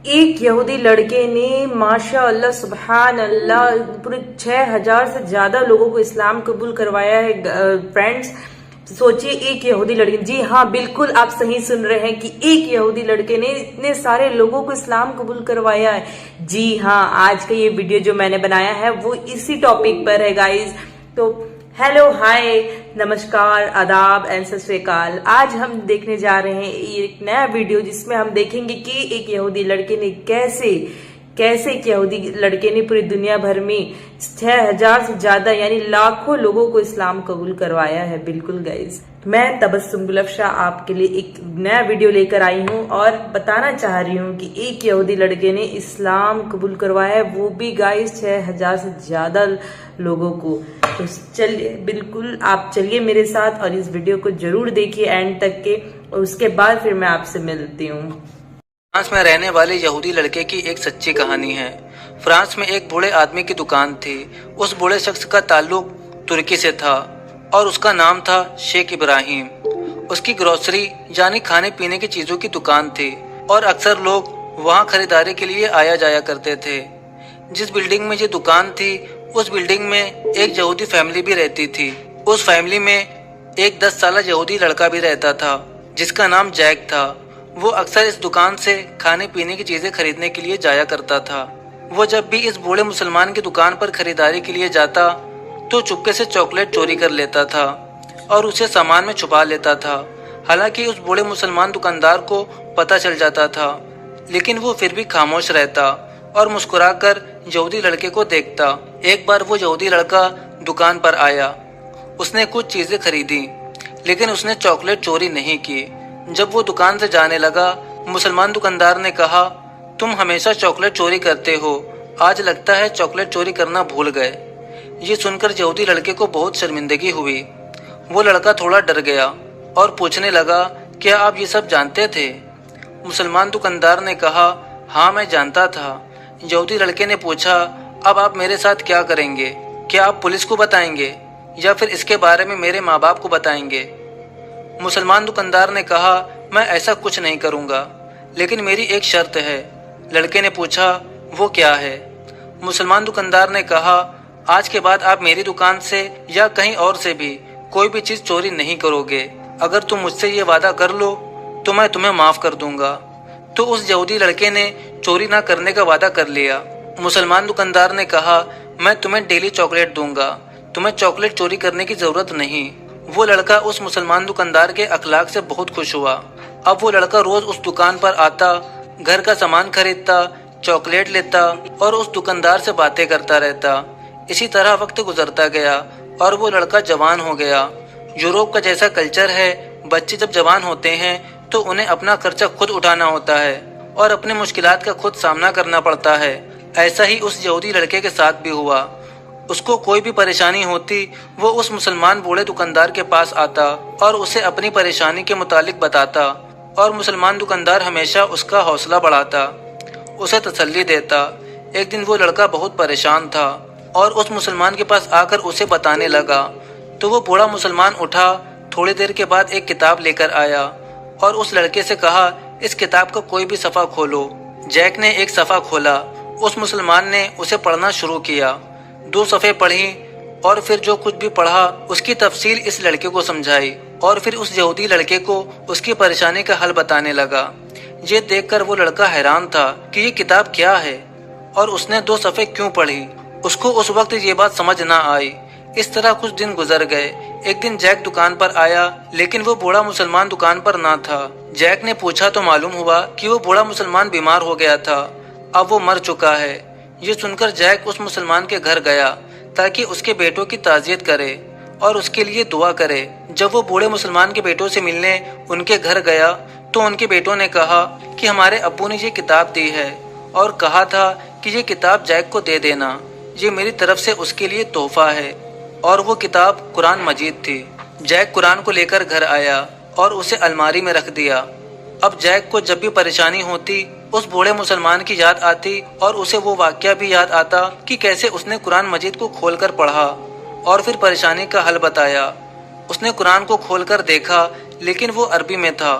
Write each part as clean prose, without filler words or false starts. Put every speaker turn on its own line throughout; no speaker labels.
एक यहूदी लड़के ने माशाअल्लाह सुबहान अल्लाह पूरे 6,000 से ज्यादा लोगों को इस्लाम कबूल करवाया है। फ्रेंड्स, सोचिए, एक यहूदी लड़के, जी हाँ बिल्कुल आप सही सुन रहे हैं कि एक यहूदी लड़के ने इतने सारे लोगों को इस्लाम कबूल करवाया है। जी हाँ, आज का ये वीडियो जो मैंने बनाया है वो इसी टॉपिक पर है गाइज। तो हेलो, हाय, नमस्कार, आदाब एंड सत श्री अकाल। आज हम देखने जा रहे हैं एक नया वीडियो जिसमें हम देखेंगे कि एक यहूदी लड़के ने कैसे एक यहूदी लड़के ने पूरी दुनिया भर में 6,000 से ज्यादा यानी लाखों लोगों को इस्लाम कबूल करवाया है। बिल्कुल गाइज, मैं तबस्सुम गुल अफशा आपके लिए एक नया वीडियो लेकर आई हूँ और बताना चाह रही हूँ कि एक यहूदी लड़के ने इस्लाम कबूल करवाया है, वो भी गाइज 6,000 से ज्यादा लोगों को। तो चलिए, बिल्कुल आप चलिए मेरे साथ और इस वीडियो को जरूर देखिए एंड तक के, और उसके बाद फिर मैं आपसे मिलती हूँ।
फ्रांस में रहने वाले यहूदी लड़के की एक सच्ची कहानी है। फ्रांस में एक बूढ़े आदमी की दुकान थी। उस बूढ़े शख्स का ताल्लुक तुर्की से था और उसका नाम था शेख इब्राहिम। उसकी ग्रोसरी यानी खाने पीने की चीजों की दुकान थी और अक्सर लोग वहां खरीदारी के लिए आया जाया करते थे। जिस बिल्डिंग में ये दुकान थी उस बिल्डिंग में एक यहूदी फैमिली भी रहती थी। उस फैमिली में एक 10 साल यहूदी लड़का भी रहता था जिसका नाम जैक था। वो अक्सर इस दुकान से खाने पीने की चीजें खरीदने के लिए जाया करता था। वो जब भी इस बूढ़े मुसलमान की दुकान पर खरीदारी के लिए जाता तो चुपके से चॉकलेट चोरी कर लेता था और उसे सामान में छुपा लेता था। हालांकि उस बूढ़े मुसलमान दुकानदार को पता चल जाता था, लेकिन वो फिर भी खामोश रहता और मुस्कुराकर यहूदी लड़के को देखता। एक बार वो यहूदी लड़का दुकान पर आया। उसने कुछ चीजें खरीदी, लेकिन उसने चॉकलेट चोरी नहीं की। जब वो दुकान से जाने लगा, मुसलमान दुकानदार ने कहा, तुम हमेशा चॉकलेट चोरी करते हो, आज लगता है चॉकलेट चोरी करना भूल गए। ये सुनकर यहूदी लड़के को बहुत शर्मिंदगी हुई। वो लड़का थोड़ा डर गया और पूछने लगा, क्या आप ये सब जानते थे? मुसलमान दुकानदार ने कहा, हाँ मैं जानता था। यहूदी लड़के ने पूछा, अब आप मेरे साथ क्या करेंगे? क्या आप पुलिस को बताएंगे या फिर इसके बारे में मेरे माँ बाप को बताएंगे? मुसलमान दुकानदार ने कहा, मैं ऐसा कुछ नहीं करूंगा, लेकिन मेरी एक शर्त है। लड़के ने पूछा, वो क्या है? मुसलमान दुकानदार ने कहा, आज के बाद आप मेरी दुकान से या कहीं और से भी कोई भी चीज चोरी नहीं करोगे। अगर तुम मुझसे ये वादा कर लो तो मैं तुम्हें माफ कर दूंगा। तो उस यहूदी लड़के ने चोरी ना करने का वादा कर लिया। मुसलमान दुकानदार ने कहा, मैं तुम्हें डेली चॉकलेट दूंगा, तुम्हें चॉकलेट चोरी करने की जरूरत नहीं। वो लड़का उस मुसलमान दुकानदार के अखलाक से बहुत खुश हुआ। अब वो लड़का रोज उस दुकान पर आता, घर का सामान खरीदता, चॉकलेट लेता और उस दुकानदार से बातें करता रहता। इसी तरह वक्त गुजरता गया और वो लड़का जवान हो गया। यूरोप का जैसा कल्चर है, बच्चे जब जवान होते हैं तो उन्हें अपना खर्चा खुद उठाना होता है और अपनी मुश्किलात का खुद सामना करना पड़ता है। ऐसा ही उस यहूदी लड़के के साथ भी हुआ। उसको कोई भी परेशानी होती वो उस मुसलमान बूढ़े दुकानदार के पास आता और उसे अपनी परेशानी के मुतालिक बताता और मुसलमान दुकानदार हमेशा उसका हौसला बढ़ाता, उसे तसल्ली देता। एक दिन वो लड़का बहुत परेशान था और उस मुसलमान के पास आकर उसे बताने लगा। तो वो बूढ़ा मुसलमान उठा, थोड़ी देर के बाद एक किताब लेकर आया और उस लड़के से कहा, इस किताब का कोई भी सफ़ा खोलो। जैक ने एक सफ़ा खोला। उस मुसलमान ने उसे पढ़ना शुरू किया। 2 सफ़े पढ़ी और फिर जो कुछ भी पढ़ा उसकी तफसील इस लड़के को समझाई और फिर उस यहूदी लड़के को उसकी परेशानी का हल बताने लगा। ये देखकर वो लड़का हैरान था कि ये किताब क्या है और उसने 2 सफ़े क्यों पढ़ी। उसको उस वक्त ये बात समझ ना आई। इस तरह कुछ दिन गुजर गए। एक दिन जैक दुकान पर आया, लेकिन वो बूढ़ा मुसलमान दुकान पर ना था। जैक ने पूछा तो मालूम हुआ कि वो बूढ़ा मुसलमान बीमार हो गया था, अब वो मर चुका है। ये सुनकर जैक उस मुसलमान के घर गया ताकि उसके बेटों की ताज़ियत करे और उसके लिए दुआ करे। जब वो बूढ़े मुसलमान के बेटों से मिलने उनके घर गया तो उनके बेटों ने कहा कि हमारे अब्बू ने ये किताब दी है और कहा था कि ये किताब जैक को दे देना, ये मेरी तरफ से उसके लिए तोहफा है। और वो किताब कुरान मजीद थी। जैक कुरान को लेकर घर आया और उसे अलमारी में रख दिया। अब जैक को जब भी परेशानी होती उस बूढ़े मुसलमान की याद आती और उसे वो वाकया भी याद आता कि कैसे उसने कुरान मजीद को खोलकर पढ़ा और फिर परेशानी का हल बताया। उसने कुरान को खोलकर देखा, लेकिन वो अरबी में था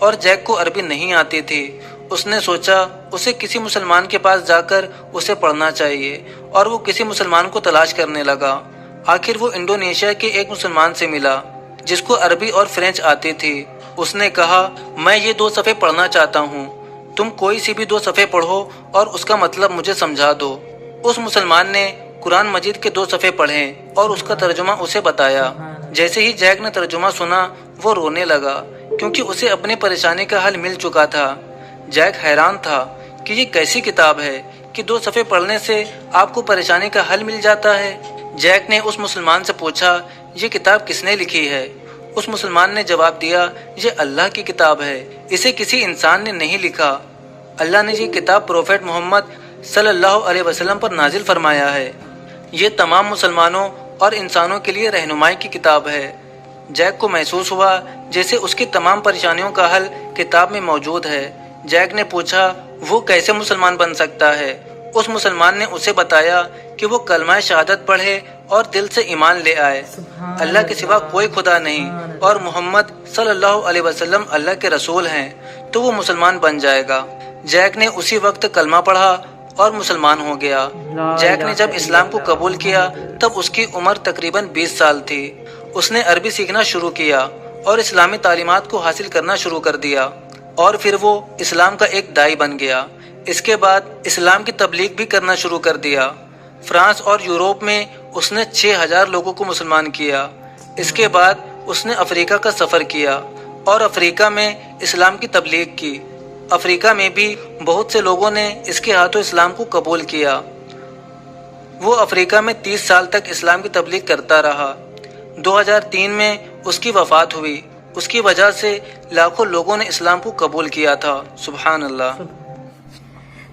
और जैक को अरबी नहीं आती थी। اس نے سوچا اسے کسی مسلمان کے پاس جا کر اسے پڑھنا چاہیے، اور وہ کسی مسلمان کو تلاش کرنے لگا۔ آخر وہ انڈونیشیا کے ایک مسلمان سے ملا جس کو عربی اور فرینچ آتی تھی۔ اس نے کہا، میں یہ 2 صفحے پڑھنا چاہتا ہوں، تم کوئی سی بھی 2 صفحے پڑھو اور اس کا مطلب مجھے سمجھا دو۔ اس مسلمان نے قرآن مجید کے 2 صفحے پڑھے اور اس کا ترجمہ اسے بتایا۔ جیسے ہی جیک نے ترجمہ سنا وہ رونے لگا کیونکہ اسے اپنی پریشانی کا حل مل چکا تھا۔ جیک حیران تھا کہ یہ کیسی کتاب ہے کہ 2 صفحے پڑھنے سے آپ کو پریشانی کا حل مل جاتا ہے۔ جیک نے اس مسلمان سے پوچھا، یہ کتاب کس نے لکھی ہے؟ اس مسلمان نے جواب دیا، یہ اللہ کی کتاب ہے، اسے کسی انسان نے نہیں لکھا۔ اللہ نے یہ کتاب پروفیٹ محمد صلی اللہ علیہ وسلم پر نازل فرمایا ہے۔ یہ تمام مسلمانوں اور انسانوں کے لیے رہنمائی کی کتاب ہے۔ جیک کو محسوس ہوا جیسے اس کی تمام پریشانیوں کا حل کتاب میں موجود ہے۔ جیک نے پوچھا، وہ کیسے مسلمان بن سکتا ہے؟ اس مسلمان نے اسے بتایا کہ وہ کلمہ شہادت پڑھے اور دل سے ایمان لے آئے، اللہ کے سوا کوئی خدا نہیں اور محمد صلی اللہ علیہ وسلم اللہ کے رسول ہیں، تو وہ مسلمان بن جائے گا۔ جیک نے اسی وقت کلمہ پڑھا اور مسلمان ہو گیا۔ جیک نے جب اسلام کو قبول کیا تب اس کی عمر تقریباً 20 سال تھی۔ اس نے عربی سیکھنا شروع کیا اور اسلامی تعلیمات کو حاصل کرنا شروع کر دیا، اور پھر وہ اسلام کا ایک داعی بن گیا۔ اس کے بعد اسلام کی تبلیغ بھی کرنا شروع کر دیا۔ فرانس اور یورپ میں اس نے 6000 لوگوں کو مسلمان کیا۔ اس کے بعد اس نے افریقہ کا سفر کیا اور افریقہ میں اسلام کی تبلیغ کی۔ افریقہ میں بھی بہت سے لوگوں نے اس کے ہاتھوں اسلام کو قبول کیا۔ وہ افریقہ میں 30 سال تک اسلام کی تبلیغ کرتا رہا۔ 2003 میں اس کی وفات ہوئی۔ اس کی وجہ سے لاکھوں لوگوں نے اسلام کو قبول کیا تھا۔ سبحان اللہ۔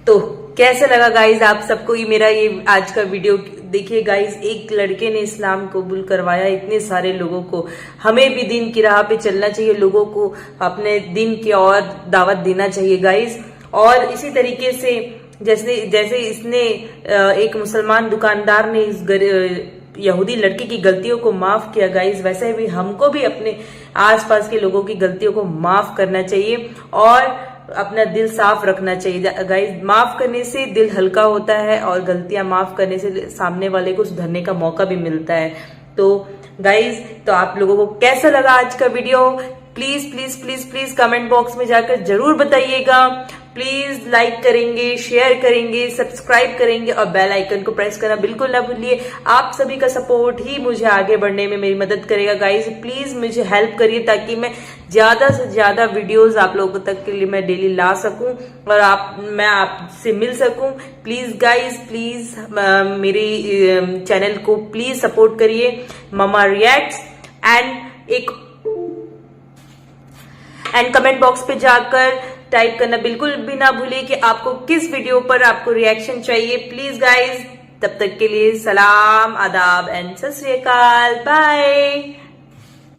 تو کیسا لگا گائز آپ سب کو یہ میرا یہ آج کا ویڈیو؟ دیکھیے گائز، ایک لڑکے نے اسلام قبول کروایا اتنے سارے لوگوں کو۔ ہمیں بھی دین کی راہ پہ چلنا چاہیے، لوگوں کو اپنے دین کی اور دعوت دینا چاہیے گائز۔ اور اسی طریقے سے جیسے اس نے ایک مسلمان دکاندار نے اس یہودی لڑکی کی غلطیوں کو معاف کیا گائز، ویسے بھی ہم کو بھی اپنے آس پاس کے لوگوں کی غلطیوں کو معاف کرنا چاہیے اور اپنا دل صاف رکھنا چاہیے گائز۔ معاف کرنے سے دل ہلکا ہوتا ہے اور غلطیاں معاف کرنے سے سامنے والے کو سدھرنے کا موقع بھی ملتا ہے۔ تو گائز، تو آپ لوگوں کو کیسا لگا آج کا video? Please please please please comment box میں جا کر ضرور بتائیے گا۔ پلیز لائک کریں گے، شیئر کریں گے، سبسکرائب کریں گے اور بیل آئیکن کو پریس کرنا بالکل نہ بھولیے۔ آپ سبھی کا سپورٹ ہی مجھے آگے بڑھنے میں میری مدد کرے گا گائز۔ پلیز مجھے ہیلپ کریے تاکہ میں زیادہ سے زیادہ ویڈیوز آپ لوگوں تک کے لیے میں ڈیلی لا سکوں اور میں آپ سے مل سکوں۔ پلیز گائز، پلیز میری چینل کو پلیز سپورٹ کریے، مما ریئیکٹس، اینڈ کمنٹ باکس پہ جا کر ٹائپ کرنا بالکل بھی نہ بھولے کہ آپ کو کس ویڈیو پر آپ کو ریئیکشن چاہیے۔ پلیز گائز، تب تک کے لیے سلام، آداب اینڈ ست سری اکال، بائے۔